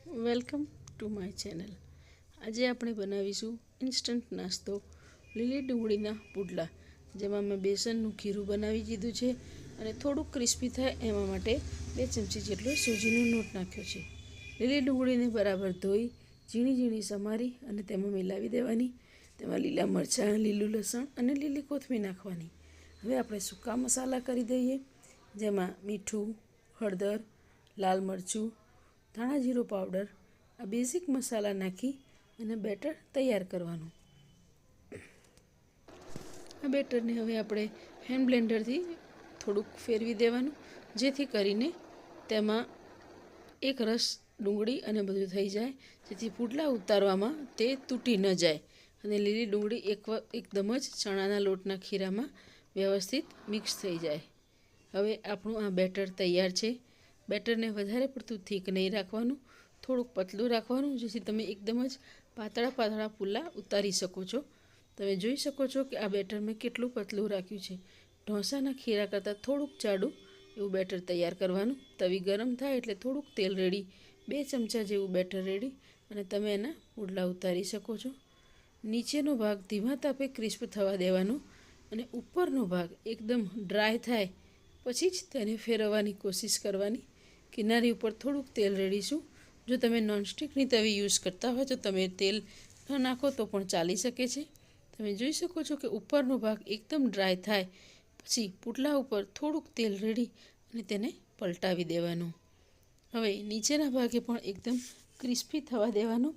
Welcome to my channel. આજે આપણે બનાવીશું ઇન્સ્ટન્ટ નાસ્તો લીલી ડુંગળીના પુડલા, જેમાં મેં બેસનનું ખીરું બનાવી દીધું છે અને થોડુંક ક્રિસ્પી થાય એમાં માટે 2 ચમચી જેટલો સૂજીનો લોટ નાખ્યો છે। લીલી ડુંગળીને બરાબર ધોઈ ઝીણી ઝીણી સમારી અને તેમાં મિલાવી દેવાની। તેમાં લીલા મરચાં, લીલું લસણ અને લીલી કોથમીર નાખવાની। હવે આપણે સૂકા મસાલા કરી દઈએ, જેમાં મીઠું, હળદર, લાલ મરચું, ધાણા જીરું પાવડર, આ બેઝિક મસાલા નાખી અને બેટર તૈયાર કરવાનું। આ બેટરને હવે આપણે હેન્ડ બ્લેન્ડરથી થોડુંક ફેરવી દેવાનું, જેથી કરીને તેમાં એક રસ ડુંગળી અને બધું થઈ જાય, જેથી પુડલા ઉતારવામાં તે તૂટી ન જાય અને લીલી ડુંગળી એકદમ જ ચણાના લોટના ખીરામાં વ્યવસ્થિત મિક્સ થઈ જાય। હવે આપણું આ બેટર તૈયાર છે। બેટરને વધારે પડતું થીક નહીં રાખવાનું, થોડુંક પતલું રાખવાનું, જેથી તમે એકદમ જ પાતળા પુડલા ઉતારી શકો છો। તમે જોઈ શકો છો કે આ બેટર મેં કેટલું પતલું રાખ્યું છે। ઢોસાના ખીરા કરતાં થોડુંક જાડું એવું બેટર તૈયાર કરવાનું। તવી ગરમ થાય એટલે થોડુંક તેલ રેડી, 2 ચમચા જેવું બેટર રેડી અને તમે એના પુડલા ઉતારી શકો છો। નીચેનો ભાગ ધીમા તાપે ક્રિસ્પ થવા દેવાનો અને ઉપરનો ભાગ એકદમ ડ્રાય થાય પછી જ તેને ફેરવવાની કોશિશ કરવાની। કિનારી ઉપર થોડુંક તેલ રેડીશું। જો તમે નોનસ્ટિકની તવી યુઝ કરતા હોય તો તમે તેલ ન નાખો તો પણ ચાલી શકે છે। તમે જોઈ શકો છો કે ઉપરનો ભાગ એકદમ ડ્રાય થાય પછી પુડલા ઉપર થોડુંક તેલ રેડી અને તેને પલટાવી દેવાનું। હવે નીચેના ભાગે પણ એકદમ ક્રિસ્પી થવા દેવાનો।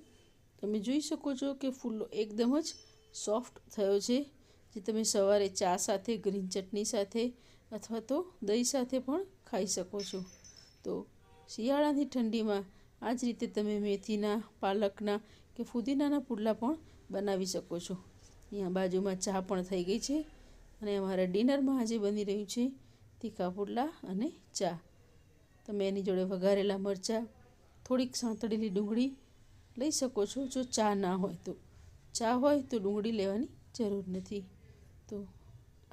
તમે જોઈ શકો છો કે ફૂલો એકદમ જ સોફ્ટ થયો છે, જે તમે સવારે ચા સાથે, ગ્રીન ચટણી સાથે અથવા તો દહીં સાથે પણ ખાઈ શકો છો। તો શિયાળાની ઠંડીમાં આ જ રીતે તમે મેથીના, પાલકના કે ફુદીનાના પુડલા પણ બનાવી શકો છો। અહીંયા બાજુમાં ચા પણ થઈ ગઈ છે અને અમારા ડિનરમાં આજે બની રહ્યું છે તીખા પુડલા અને ચા। તમે એની જોડે વઘારેલા મરચાં, થોડીક સાંતળેલી ડુંગળી લઈ શકો છો જો ચા ના હોય તો। ચા હોય તો ડુંગળી લેવાની જરૂર નથી। તો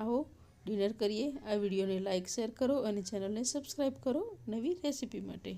આવો ડિનર કરીએ। આ વિડીયોને લાઇક, શેર કરો અને ચેનલને સબસ્ક્રાઈબ કરો નવી રેસીપી માટે।